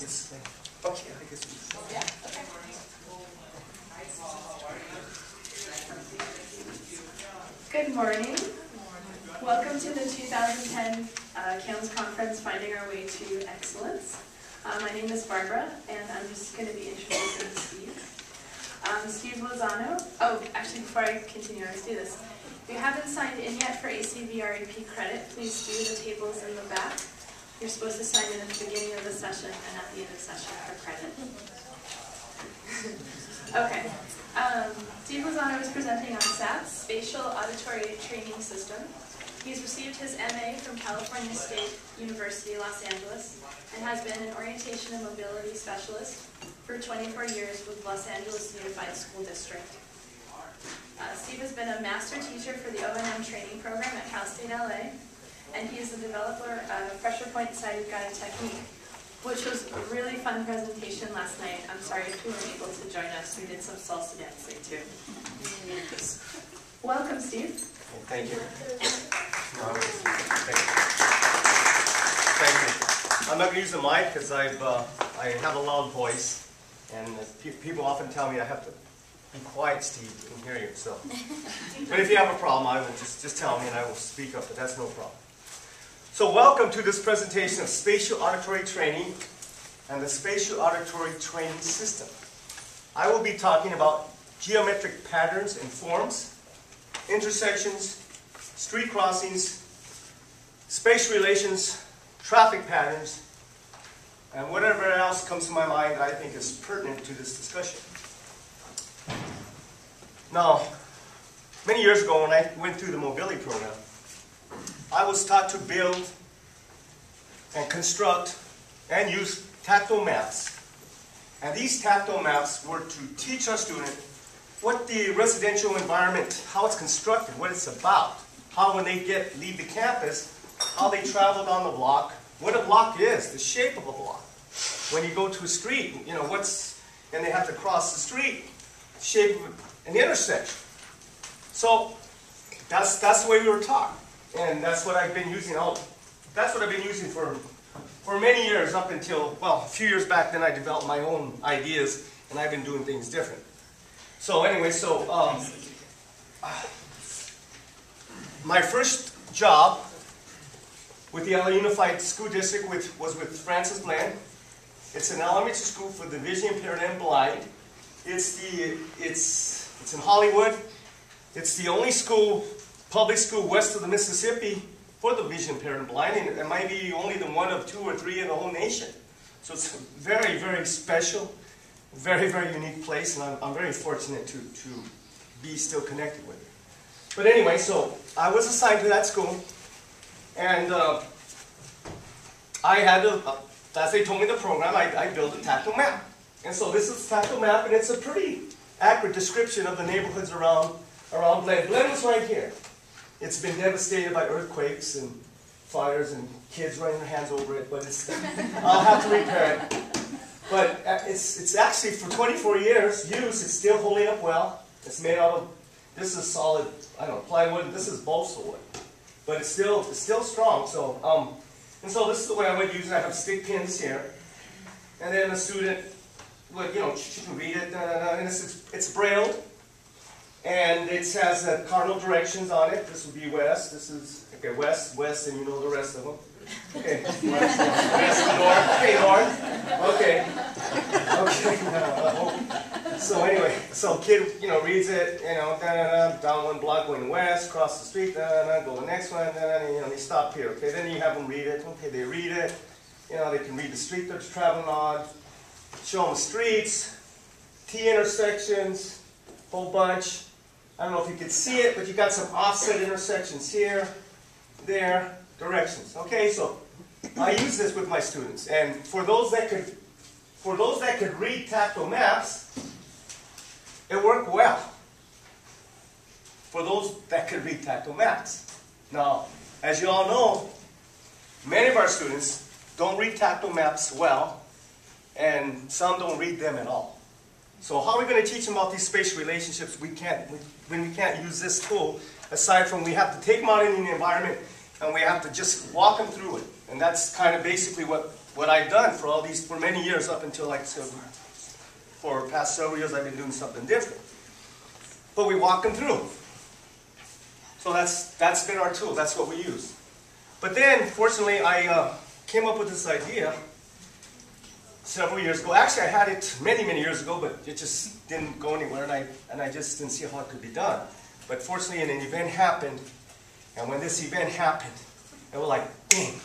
guess. Okay, I guess. Yeah, okay. Good morning. Welcome to the 2010 CAMS Conference, Finding Our Way to Excellence. My name is Barbara, and I'm just going to be introducing Steve. Steve Lozano. Oh, actually, before I continue, let's do this. If you haven't signed in yet for ACVREP credit, please do the tables in the back. You're supposed to sign in at the beginning of the session and at the end of the session for credit. Okay. Steve Lozano is presenting on SATS, Spatial Auditory Training System. He's received his MA from California State University, Los Angeles, and has been an orientation and mobility specialist for 24 years with Los Angeles Unified School District. Steve has been a master teacher for the O&M training program at Cal State LA, and he is the developer of Pressure Point Sighted Guided Technique, which was a really fun presentation last night. I'm sorry if you weren't able to join us. We did some salsa dancing too. Welcome, Steve. Thank you. Thank you. I'm not going to use the mic because I have a loud voice, and people often tell me I have to be quiet, Steve, I can hear you. So, but if you have a problem, I will just tell me and I will speak up. But that's no problem. So, welcome to this presentation of spatial auditory training and the spatial auditory training system. I will be talking about geometric patterns and forms, intersections, street crossings, spatial relations, traffic patterns, and whatever else comes to my mind I think is pertinent to this discussion. Now, many years ago when I went through the mobility program, I was taught to build and construct and use tactile maps. And these tactile maps were to teach our student what the residential environment, how it's constructed, what it's about, how when they leave the campus, how they travel down the block, what a block is, the shape of a block. When you go to a street, you know, and they have to cross the street, shape of an intersection. So that's the way we were taught. And that's what I've been using. That's what I've been using for many years, up until, well, a few years back. Then I developed my own ideas, and I've been doing things different. So anyway, my first job with the LA Unified School District was with Francis Bland. It's an elementary school for the vision impaired and blind. It's in Hollywood. It's the only public school west of the Mississippi for the vision impaired and blind, and it might be only the one of 2 or 3 in the whole nation. So it's a very, very special, very, very unique place, and I'm very fortunate to be still connected with it. But anyway, so I was assigned to that school, and I had to, as they told me the program, I built a tactile map. And so this is a tactile map, and it's a pretty accurate description of the neighborhoods around Glen. Glen was right here. It's been devastated by earthquakes and fires and kids running their hands over it, but I'll have to repair it. But it's actually, for 24 years use, it's still holding up well. It's made out of, this is solid, I don't know, plywood, this is balsa wood. But it's still strong. So, and so this is the way I would use it. I have stick pins here. And then a student would, she can read it, and it's brailled. And it has cardinal directions on it. This would be west. This is, okay, west, and you know the rest of them. Okay, west, north. Okay, north. Okay. So anyway, so kid, reads it, down one block going west, cross the street, go the next one, they stop here. Okay, then you have them read it. Okay, they read it. They can read the street they're traveling on. Show them streets, T intersections, whole bunch. I don't know if you can see it, but you got some offset intersections here, there, directions. Okay, so I use this with my students, and for those that could read tactile maps, it worked well. For those that could read tactile maps. Now, as you all know, many of our students don't read tactile maps well, and some don't read them at all. So how are we going to teach them about these spatial relationships when we can't use this tool, aside from we have to take them out in the environment and we have to just walk them through it. And that's kind of basically what I've done for many years up until like for the past several years I've been doing something different. But we walk them through. So that's been our tool. That's what we use. But then, fortunately, I came up with this idea several years ago. Actually, I had it many, many years ago, but it just didn't go anywhere, and I just didn't see how it could be done. But fortunately, an event happened, and when this event happened, it was like, dang,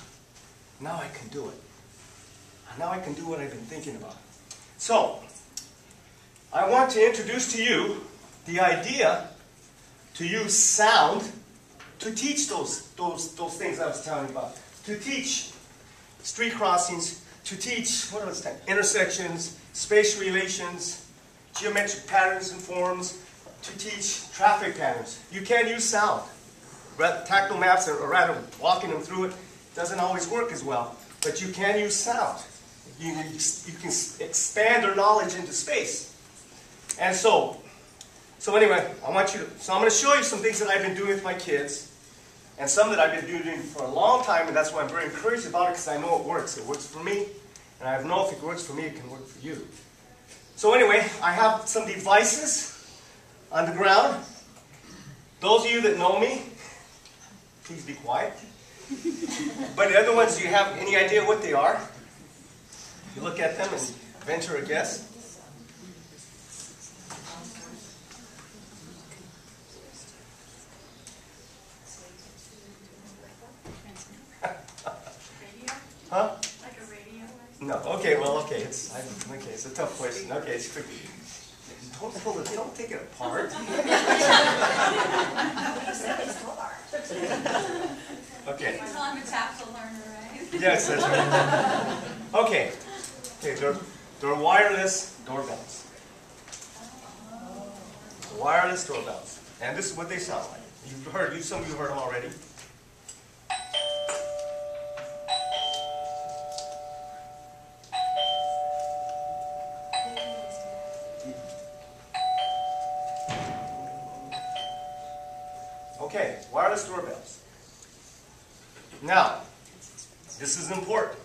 now I can do it. Now I can do what I've been thinking about. So, I want to introduce to you the idea to use sound to teach those things I was telling you about. To teach street crossings, to teach, what else? Intersections, spatial relations, geometric patterns and forms, to teach traffic patterns. You can use sound. Tactile maps, or rather walking them through it, doesn't always work as well. But you can use sound. You can expand their knowledge into space. And so anyway, I'm going to show you some things that I've been doing with my kids, and some that I've been doing for a long time, and that's why I'm very encouraged about it, because I know it works. It works for me, and I know if it works for me, it can work for you. So anyway, I have some devices on the ground. Those of you that know me, please be quiet. But the other ones, do you have any idea what they are? You look at them and venture a guess. Huh? Like a radio? No. Okay. Well. Okay. It's a tough question. Okay. It's tricky. Don't pull it. Don't take it apart. Okay. So I'm a tactile learner, right? Yes, that's right. Okay. Okay. They're wireless doorbells. Wireless doorbells, and this is what they sound like. Some of you heard them already. Okay, wireless doorbells. Now, this is important.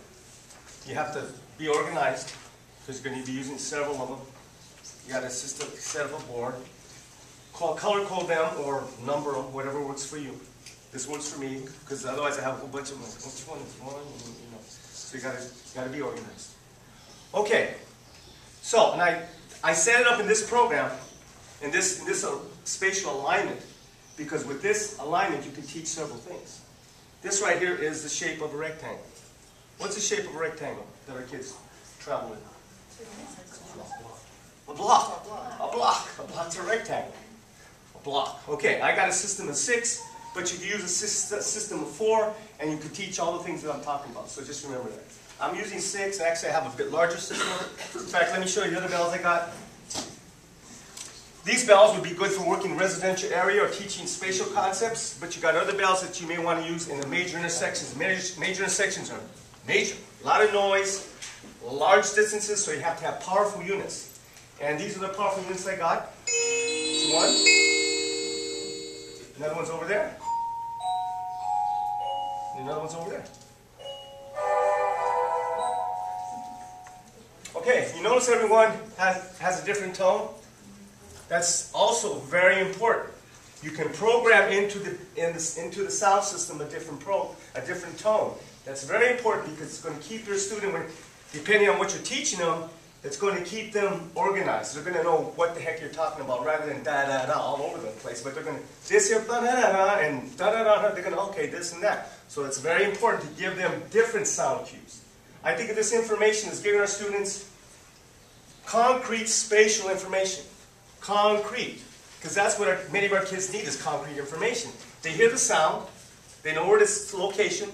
You have to be organized, because you're going to be using several of them. You got to set up a board. Color code them or number them, whatever works for you. This works for me, because otherwise I have a whole bunch of them. Which one is one? You know. So you got to be organized. Okay. So, and I set it up in this program, in this spatial alignment, because with this alignment you can teach several things. This right here is the shape of a rectangle. What's the shape of a rectangle that our kids travel with? A block. A block. A block's a rectangle. A block. Okay, I got a system of 6, but you can use a system of 4, and you can teach all the things that I'm talking about. So just remember that. I'm using 6, and actually I have a bit larger system. In fact, let me show you the other bells I got. These bells would be good for working in residential area or teaching spatial concepts, but you got other bells that you may want to use in the major intersections. Major intersections are major. A lot of noise, large distances, so you have to have powerful units. And these are the powerful units I got. One. Another one's over there. And another one's over there. Okay, you notice everyone has a different tone? That's also very important. You can program into the sound system a different tone. That's very important because it's going to keep your student, depending on what you're teaching them, it's going to keep them organized. They're going to know what the heck you're talking about rather than da-da-da all over the place. But they're going to, this here, da-da-da-da, and da-da-da-da, they're going to, okay, this and that. So it's very important to give them different sound cues. I think this information is giving our students concrete spatial information. Concrete. Because that's what many of our kids need, is concrete information. They hear the sound, they know where this location.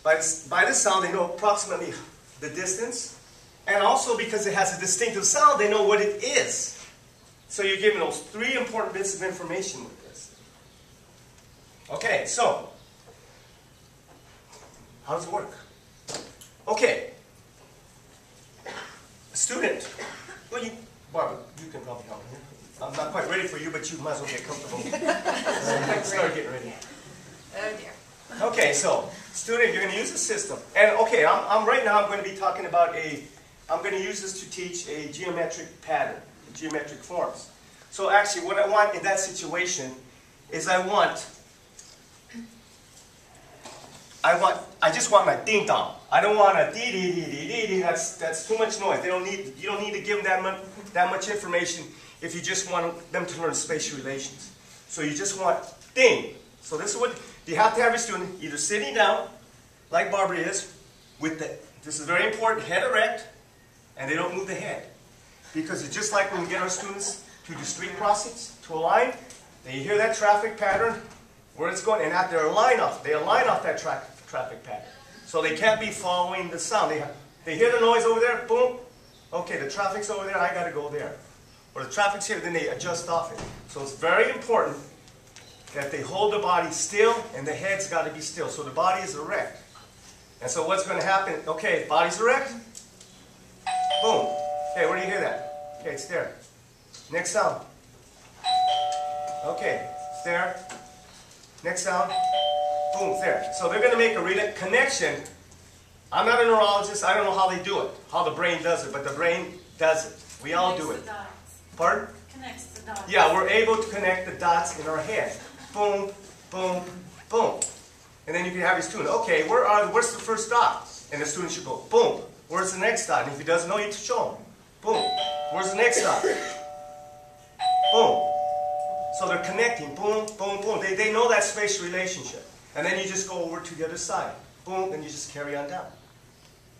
By the sound, they know approximately the distance. And also because it has a distinctive sound, they know what it is. So you're giving those 3 important bits of information with this. Okay, so how does it work? Okay. A student. Well, Barbara, you can probably help me. I'm not quite ready for you, but you might as well get comfortable. Start getting ready. Oh dear. so student, you're going to use the system. And okay, right now I'm going to be talking about I'm going to use this to teach a geometric pattern, geometric forms. So actually what I want in that situation is I just want my ding dong. I don't want a dee dee dee dee dee dee. That's too much noise. You don't need to give them that much information if you just want them to learn spatial relations. So you just want ding. So this is what you have to have your student either sitting down, like Barbara is, this is very important, head erect, and they don't move the head. Because it's just like when we get our students to do street crossings, to a line, they hear that traffic pattern, where it's going, and after they align off that traffic pattern. So they can't be following the sound. They hear the noise over there, boom, okay, the traffic's over there, I got to go there. Or the traffic's here, then they adjust off it. So it's very important that they hold the body still, and the head's got to be still. So the body is erect. And so what's going to happen, okay, body's erect, boom. Okay, where do you hear that? Okay, it's there. Next sound. Okay, it's there. Next sound. Boom, it's there. So they're going to make a connection. I'm not a neurologist. I don't know how they do it, how the brain does it, but the brain does it. We all do it. Pardon? Connects the dots. Yeah, we're able to connect the dots in our head. Boom, boom, boom. And then you can have your student, okay, where's the first dot? And the student should go, boom. Where's the next dot? And if he doesn't know, you show him. Boom. Where's the next dot? Boom. So they're connecting. Boom, boom, boom. They know that spatial relationship. And then you just go over to the other side. Boom, and you just carry on down.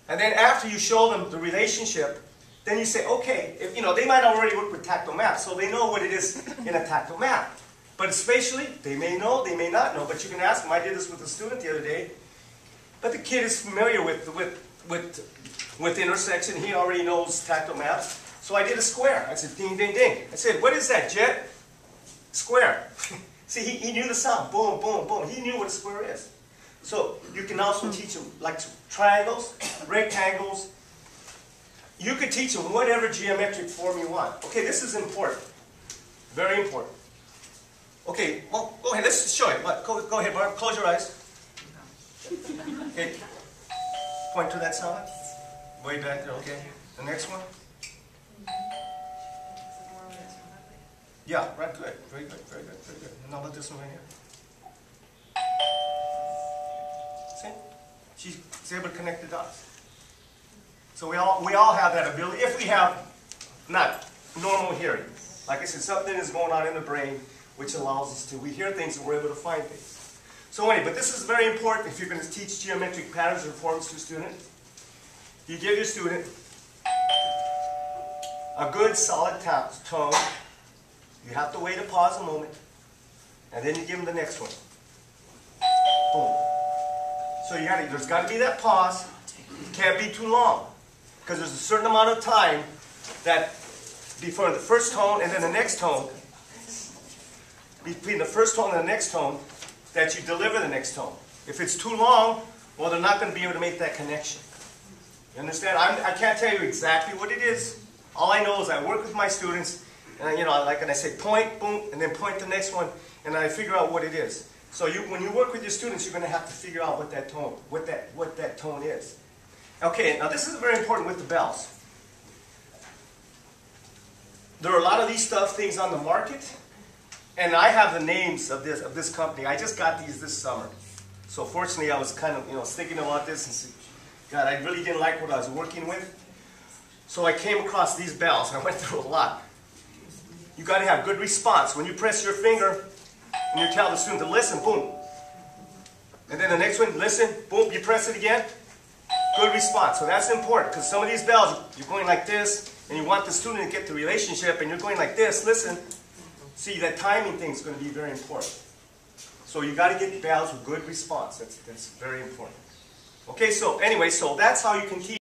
And then after you show them the relationship, then you say, okay, they might already work with tactile maps, so they know what it is in a tactile map. But spatially, they may know, they may not know, but you can ask them. I did this with a student the other day. But the kid is familiar with intersection. He already knows tactile maps. So I did a square. I said, ding, ding, ding. I said, what is that, Jet? Square. See, he knew the sound. Boom, boom, boom. He knew what a square is. So you can also teach them like triangles, rectangles. You could teach them whatever geometric form you want. Okay, this is important. Very important. Okay, well, go ahead. Let's show you. Go ahead, Barb. Close your eyes. Okay. Point to that sound. Way back there, okay. The next one. Yeah, right, good. Very good, very good, very good. And how about this one right here? See? She's able to connect the dots. So we all have that ability. If we have not normal hearing. Like I said, something is going on in the brain which allows us to, we hear things and we're able to find things. So anyway, but this is very important if you're going to teach geometric patterns or forms to a student. You give your student a good solid tone. You have to wait a pause a moment. And then you give them the next one. Boom. So there's got to be that pause. It can't be too long. Because there's a certain amount of time that before the first tone and then the next tone, between the first tone and the next tone, that you deliver the next tone. If it's too long, well, they're not going to be able to make that connection. You understand? I can't tell you exactly what it is. All I know is I work with my students, and I say point, boom, and then point the next one, and I figure out what it is. So when you work with your students, you're going to have to figure out what that tone is. Okay, now this is very important with the bells. There are a lot of these things on the market, and I have the names of this company. I just got these this summer. So fortunately, I was kind of thinking about this and said, God, I really didn't like what I was working with. So I came across these bells. I went through a lot. You got to have good response. When you press your finger and you tell the student to listen, boom. And then the next one, listen, boom, you press it again. Good response. So that's important because some of these bells, you're going like this, and you want the student to get the relationship, and you're going like this, listen. See, that timing thing is going to be very important. So you got to get bells with good response. That's very important. Okay, so anyway, so that's how you can teach.